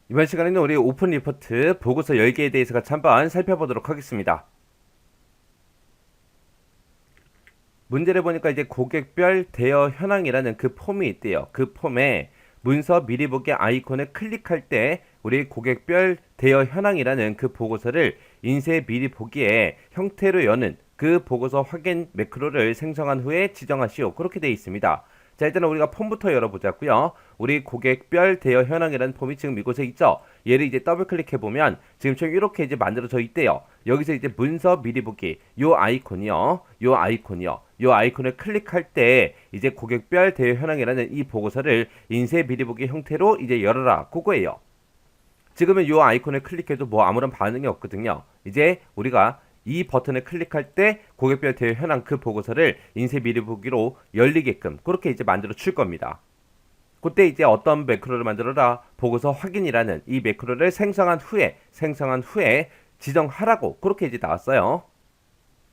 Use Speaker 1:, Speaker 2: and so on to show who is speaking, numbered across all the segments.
Speaker 1: 이번 시간에는 우리 오픈 리포트 보고서 10개에 대해서 같이 한번 살펴보도록 하겠습니다. 문제를 보니까 이제 고객별 대여 현황이라는 그 폼이 있대요. 그 폼에 문서 미리 보기 아이콘을 클릭할 때 우리 고객별 대여 현황이라는 그 보고서를 인쇄 미리 보기의 형태로 여는 그 보고서 확인 매크로를 생성한 후에 지정하시오. 그렇게 되어 있습니다. 자, 일단은 우리가 폼부터 열어보자고요. 우리 고객별 대여 현황이라는 폼이 지금 이곳에 있죠. 얘를 이제 더블 클릭해 보면 지금처럼 이렇게 이제 만들어져 있대요. 여기서 이제 문서 미리 보기 요 아이콘이요. 요 아이콘을 클릭할 때 이제 고객별 대여 현황이라는 이 보고서를 인쇄 미리 보기 형태로 이제 열어라. 그거예요. 지금은 요 아이콘을 클릭해도 뭐 아무런 반응이 없거든요. 이제 우리가 이 버튼을 클릭할 때 고객별 대여 현황 그 보고서를 인쇄 미리 보기로 열리게끔 그렇게 이제 만들어 줄 겁니다. 그때 이제 어떤 매크로를 만들어라 보고서 확인이라는 이 매크로를 생성한 후에 지정하라고 그렇게 이제 나왔어요.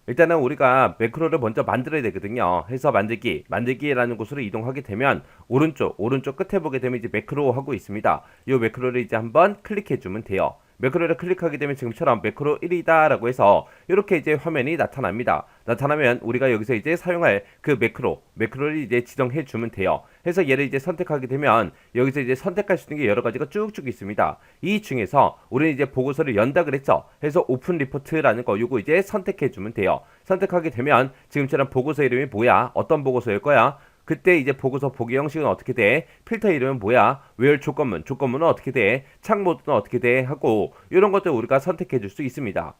Speaker 1: 일단은 우리가 매크로를 먼저 만들어야 되거든요. 해서 만들기라는 곳으로 이동하게 되면 오른쪽 끝에 보게 되면 이제 매크로 하고 있습니다. 이 매크로를 이제 한번 클릭해 주면 돼요. 매크로를 클릭하게 되면 지금처럼 매크로 1이다 라고 해서 이렇게 이제 화면이 나타납니다. 나타나면 우리가 여기서 이제 사용할 그 매크로를 이제 지정해 주면 돼요. 해서 얘를 이제 선택하게 되면 여기서 이제 선택할 수 있는 게 여러 가지가 쭉쭉 있습니다. 이 중에서 우리는 이제 보고서를 연다 그랬죠. 해서 오픈 리포트라는 거 요거 이제 선택해 주면 돼요. 선택하게 되면 지금처럼 보고서 이름이 뭐야? 어떤 보고서일 거야? 그때 이제 보고서 보기 형식은 어떻게 돼? 필터 이름은 뭐야? where 조건문은 어떻게 돼? 창 모드는 어떻게 돼? 하고 이런 것들 우리가 선택해 줄 수 있습니다.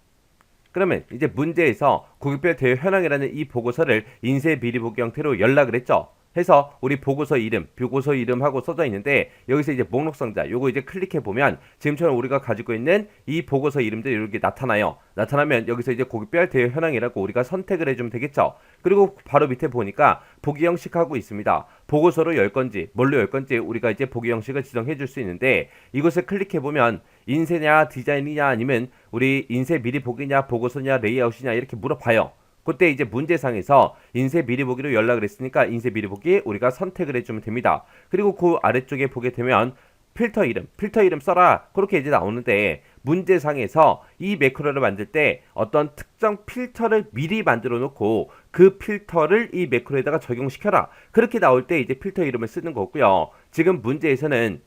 Speaker 1: 그러면 이제 문제에서 고객별 대여 현황이라는 이 보고서를 인쇄 미리 보기 형태로 연락을 했죠. 해서 우리 보고서 이름하고 써져 있는데 여기서 이제 목록 상자 요거 이제 클릭해 보면 지금처럼 우리가 가지고 있는 이 보고서 이름들이 이렇게 나타나요. 나타나면 여기서 이제 고객별 대여 현황이라고 우리가 선택을 해주면 되겠죠. 그리고 바로 밑에 보니까 보기 형식 하고 있습니다. 보고서로 열 건지 뭘로 열 건지 우리가 이제 보기 형식을 지정해 줄 수 있는데 이것을 클릭해 보면 인쇄냐 디자인이냐 아니면 우리 인쇄 미리 보기냐 보고서냐 레이아웃이냐 이렇게 물어봐요. 그때 이제 문제상에서 인쇄 미리 보기로 연락을 했으니까 인쇄 미리 보기 우리가 선택을 해주면 됩니다. 그리고 그 아래쪽에 보게 되면 필터 이름 써라 그렇게 이제 나오는데 문제상에서 이 매크로를 만들 때 어떤 특정 필터를 미리 만들어 놓고 그 필터를 이 매크로에다가 적용시켜라 그렇게 나올 때 이제 필터 이름을 쓰는 거고요. 지금 문제에서는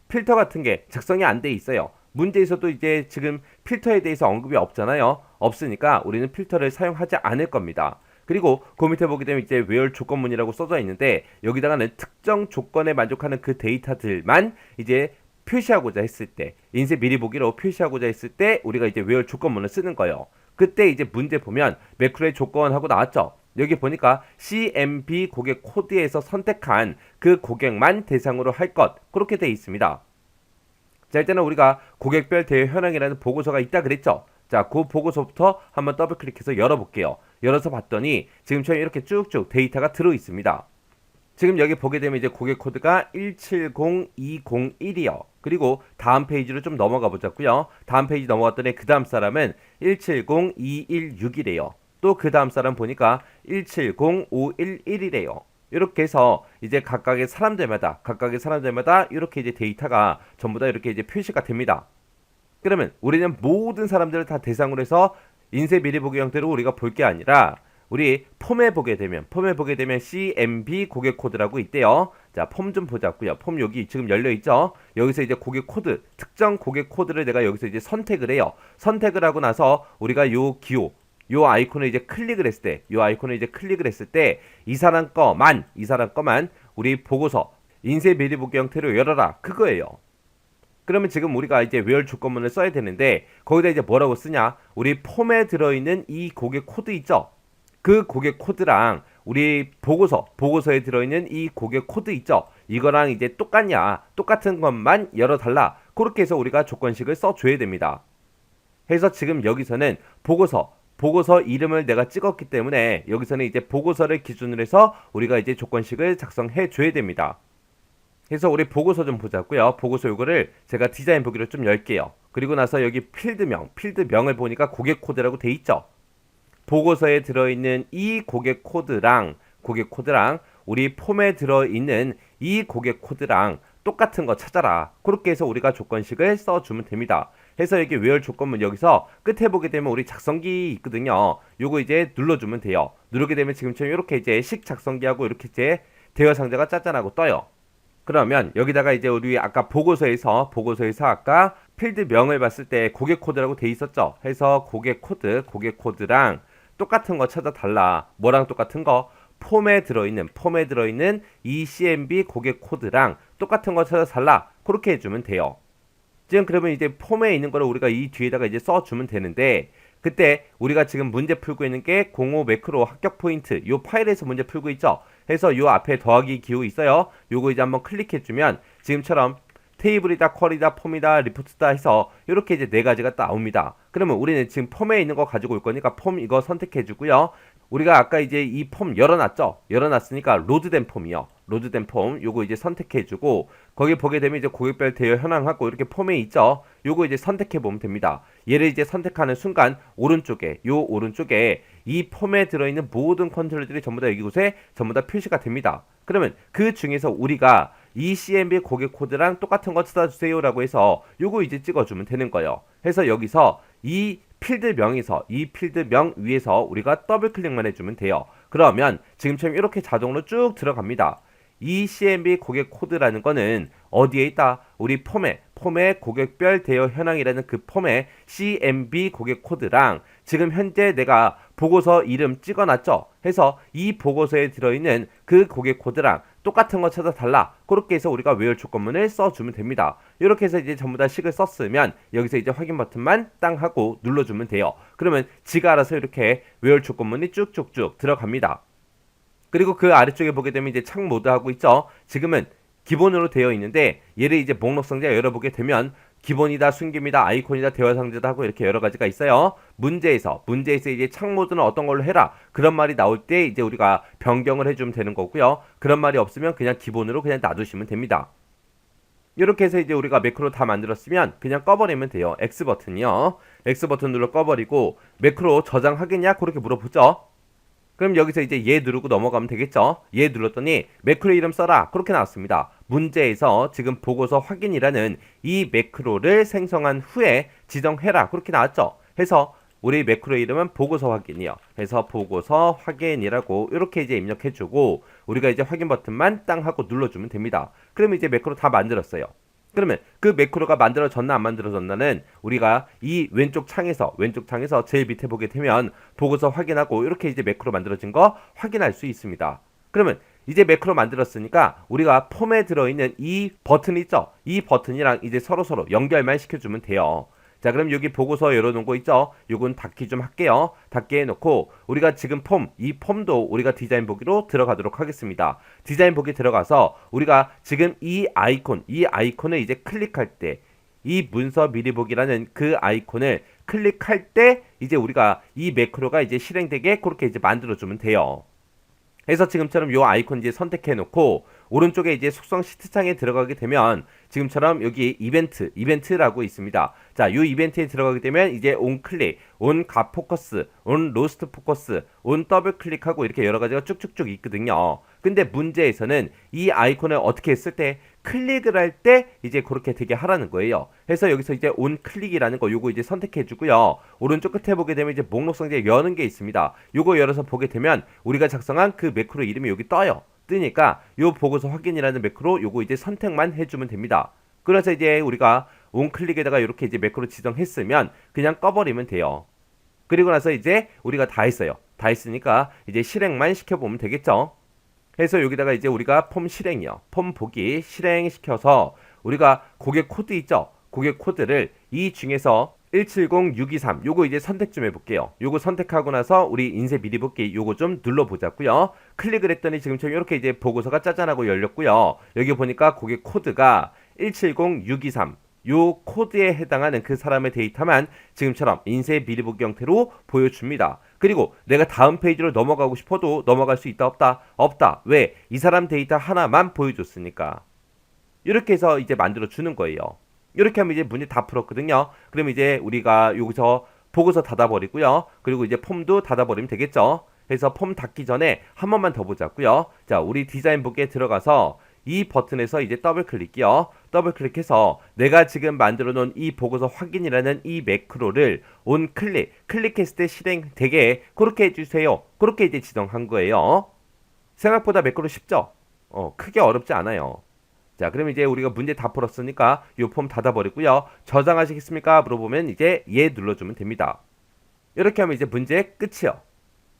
Speaker 1: 필터 같은 게 작성이 안 돼 있어요. 문제에서도 이제 지금 필터에 대해서 언급이 없잖아요. 없으니까 우리는 필터를 사용하지 않을 겁니다. 그리고 그 밑에 보게 되면 이제 where 조건문이라고 써져 있는데 여기다가는 특정 조건에 만족하는 그 데이터들만 이제 표시하고자 했을 때 인쇄 미리 보기로 표시하고자 했을 때 우리가 이제 where 조건문을 쓰는 거예요. 그때 이제 문제 보면 매크로의 조건하고 나왔죠. 여기 보니까 CMB 고객 코드에서 선택한 그 고객만 대상으로 할 것 그렇게 되어 있습니다. 자, 일단은 우리가 고객별 대여 현황이라는 보고서가 있다 그랬죠. 자, 그 보고서부터 한번 더블 클릭해서 열어볼게요. 열어서 봤더니 지금처럼 이렇게 쭉쭉 데이터가 들어 있습니다. 지금 여기 보게 되면 이제 고객 코드가 170201이요. 그리고 다음 페이지로 좀 넘어가 보자고요. 다음 페이지 넘어갔더니 그 다음 사람은 170216이래요. 또 그 다음 사람 보니까 170511이래요. 이렇게 해서 이제 각각의 사람들마다 이렇게 이제 데이터가 전부 다 이렇게 이제 표시가 됩니다. 그러면 우리는 모든 사람들을 다 대상으로 해서 인쇄 미리 보기 형태로 우리가 볼 게 아니라 우리 폼에 보게 되면 CMB 고객 코드라고 있대요. 자, 폼 좀 보자고요. 폼 여기 지금 열려 있죠. 여기서 이제 고객 코드, 특정 고객 코드를 내가 여기서 이제 선택을 해요. 선택을 하고 나서 우리가 요 아이콘을 이제 클릭을 했을 때 이 사람 거만 우리 보고서 인쇄 미리 보기 형태로 열어라 그거예요. 그러면 지금 우리가 이제 where 조건문을 써야 되는데 거기다 이제 뭐라고 쓰냐? 우리 폼에 들어있는 이 고객 코드 있죠? 그 고객 코드랑 우리 보고서에 들어있는 이 고객 코드 있죠? 이거랑 이제 똑같은 것만 열어달라. 그렇게 해서 우리가 조건식을 써줘야 됩니다. 해서 지금 여기서는 보고서 이름을 내가 찍었기 때문에 여기서는 이제 보고서를 기준으로 해서 우리가 이제 조건식을 작성해 줘야 됩니다. 그래서 우리 보고서 좀 보자고요. 보고서 요거를 제가 디자인 보기로 좀 열게요. 그리고 나서 여기 필드명을 보니까 고객 코드라고 돼 있죠. 보고서에 들어있는 이 고객 코드랑 우리 폼에 들어있는 이 고객 코드랑 똑같은 거 찾아라. 그렇게 해서 우리가 조건식을 써주면 됩니다. 해서 여기 where 조건문 여기서 끝에 보게 되면 우리 작성기 있거든요. 요거 이제 눌러주면 돼요. 누르게 되면 지금처럼 이렇게 이제 식 작성기하고 이렇게 이제 대여 상자가 짜잔하고 떠요. 그러면 여기다가 이제 우리 아까 보고서에서 아까 필드명을 봤을 때 고객 코드라고 돼 있었죠. 해서 고객 코드랑 똑같은 거 찾아달라. 뭐랑 똑같은 거? 폼에 들어있는 이 CMB 고객 코드랑 똑같은 거 찾아달라. 그렇게 해주면 돼요. 지금 그러면 이제 폼에 있는 거를 우리가 이 뒤에다가 이제 써주면 되는데, 그때 우리가 지금 문제 풀고 있는 게 05 매크로 합격 포인트 요 파일에서 문제 풀고 있죠. 해서 요 앞에 더하기 기호 있어요. 요거 이제 한번 클릭해주면 지금처럼 테이블이다, 쿼리다, 폼이다, 리포트다 해서 이렇게 이제 네 가지가 나옵니다. 그러면 우리는 지금 폼에 있는 거 가지고 올 거니까 폼 이거 선택해주고요. 우리가 아까 이제 이 폼 열어놨죠? 열어놨으니까 로드된 폼이요. 로드된 폼 요거 이제 선택해주고 거기 보게 되면 이제 고객별 대여 현황하고 이렇게 폼에 있죠? 요거 이제 선택해보면 됩니다. 얘를 이제 선택하는 순간 오른쪽에 이 폼에 들어있는 모든 컨트롤들이 전부 다 이곳에 전부 다 표시가 됩니다. 그러면 그 중에서 우리가 이 CMB 고객 코드랑 똑같은 거 찾아주세요 라고 해서 요거 이제 찍어주면 되는 거예요. 해서 여기서 이 필드명 위에서 우리가 더블 클릭만 해주면 돼요. 그러면 지금처럼 이렇게 자동으로 쭉 들어갑니다. 이 CMB 고객 코드라는 거는 어디에 있다? 우리 폼에 고객별 대여 현황이라는 그 폼에 CMB 고객 코드랑 지금 현재 내가 보고서 이름 찍어놨죠? 해서 이 보고서에 들어있는 그 고객 코드랑 똑같은 거 찾아달라. 그렇게 해서 우리가 where 조건문을 써주면 됩니다. 이렇게 해서 이제 전부 다 식을 썼으면 여기서 이제 확인 버튼만 땅 하고 눌러주면 돼요. 그러면 지가 알아서 이렇게 where 조건문이 쭉쭉쭉 들어갑니다. 그리고 그 아래쪽에 보게 되면 이제 창 모드 하고 있죠. 지금은 기본으로 되어 있는데 얘를 이제 목록 상자 열어보게 되면 기본이다, 숨김이다, 아이콘이다, 대화 상자다 하고 이렇게 여러 가지가 있어요. 문제에서 이제 창 모드는 어떤 걸로 해라. 그런 말이 나올 때 이제 우리가 변경을 해주면 되는 거고요. 그런 말이 없으면 그냥 기본으로 그냥 놔두시면 됩니다. 이렇게 해서 이제 우리가 매크로 다 만들었으면 그냥 꺼버리면 돼요. X 버튼이요. X 버튼 눌러 꺼버리고 매크로 저장하겠냐? 그렇게 물어보죠. 그럼 여기서 이제 얘 누르고 넘어가면 되겠죠. 얘 눌렀더니 매크로 이름 써라. 그렇게 나왔습니다. 문제에서 지금 보고서 확인이라는 이 매크로를 생성한 후에 지정해라. 그렇게 나왔죠. 해서 우리 매크로 이름은 보고서 확인이요. 해서 보고서 확인이라고 이렇게 이제 입력해주고 우리가 이제 확인 버튼만 땅 하고 눌러주면 됩니다. 그러면 이제 매크로 다 만들었어요. 그러면 그 매크로가 만들어졌나 안 만들어졌나는 우리가 이 왼쪽 창에서 제일 밑에 보게 되면 보고서 확인하고 이렇게 이제 매크로 만들어진 거 확인할 수 있습니다. 그러면 이제 매크로 만들었으니까 우리가 폼에 들어있는 이 버튼 있죠? 이 버튼이랑 이제 서로 연결만 시켜주면 돼요. 자, 그럼 여기 보고서 열어놓은 거 있죠? 요건 닫기 좀 할게요. 닫기 해놓고 우리가 지금 이 폼도 우리가 디자인 보기로 들어가도록 하겠습니다. 디자인 보기 들어가서 우리가 지금 이 아이콘을 이제 클릭할 때 이 문서 미리 보기라는 그 아이콘을 클릭할 때 이제 우리가 이 매크로가 이제 실행되게 그렇게 이제 만들어주면 돼요. 그래서 지금처럼 요 아이콘 이제 선택해 놓고 오른쪽에 이제 속성 시트창에 들어가게 되면 지금처럼 여기 이벤트라고 있습니다. 자, 요 이벤트에 들어가게 되면 이제 온 클릭, 온 갓 포커스, 온 로스트 포커스, 온 더블 클릭하고 이렇게 여러 가지가 쭉쭉쭉 있거든요. 근데 문제에서는 이 아이콘을 어떻게 했을 때 클릭을 할 때 이제 그렇게 되게 하라는 거예요. 그래서 여기서 이제 온 클릭이라는 거 요거 이제 선택해 주고요. 오른쪽 끝에 보게 되면 이제 목록 상자 여는 게 있습니다. 요거 열어서 보게 되면 우리가 작성한 그 매크로 이름이 여기 떠요. 뜨니까 요 보고서 확인이라는 매크로 요거 이제 선택만 해주면 됩니다. 그래서 이제 우리가 온 클릭에다가 이렇게 이제 매크로 지정했으면 그냥 꺼버리면 돼요. 그리고 나서 이제 우리가 다 했어요. 다 했으니까 이제 실행만 시켜보면 되겠죠. 그래서 여기다가 이제 우리가 폼 실행이요. 폼 보기 실행시켜서 우리가 고객 코드 있죠? 고객 코드를 이 중에서 170623 요거 이제 선택 좀 해볼게요. 요거 선택하고 나서 우리 인쇄 미리 복귀 요거 좀 눌러보자고요. 클릭을 했더니 지금처럼 이렇게 이제 보고서가 짜잔하고 열렸고요. 여기 보니까 고객 코드가 170623 요 코드에 해당하는 그 사람의 데이터만 지금처럼 인쇄 미리 복귀 형태로 보여줍니다. 그리고 내가 다음 페이지로 넘어가고 싶어도 넘어갈 수 있다 없다? 없다. 왜? 이 사람 데이터 하나만 보여줬으니까. 이렇게 해서 이제 만들어 주는 거예요. 이렇게 하면 이제 문제 다 풀었거든요. 그럼 이제 우리가 여기서 보고서 닫아버리고요. 그리고 이제 폼도 닫아버리면 되겠죠. 그래서 폼 닫기 전에 한 번만 더 보자고요. 자, 우리 디자인 보기에 들어가서 이 버튼에서 이제 더블 클릭이요. 더블 클릭해서 내가 지금 만들어 놓은 이 보고서 확인이라는 이 매크로를 온 클릭했을 때 실행되게 그렇게 해주세요. 그렇게 이제 지정한 거예요. 생각보다 매크로 쉽죠? 크게 어렵지 않아요. 자, 그럼 이제 우리가 문제 다 풀었으니까 이 폼 닫아버리고요. 저장하시겠습니까? 물어보면 이제 예 눌러주면 됩니다. 이렇게 하면 이제 문제 끝이요.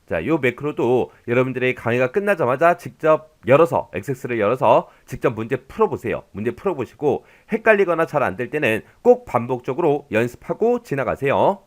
Speaker 1: 자, 요 매크로도 여러분들의 강의가 끝나자마자 직접 열어서, 액세스를 열어서 직접 문제 풀어보세요. 문제 풀어보시고 헷갈리거나 잘 안 될 때는 꼭 반복적으로 연습하고 지나가세요.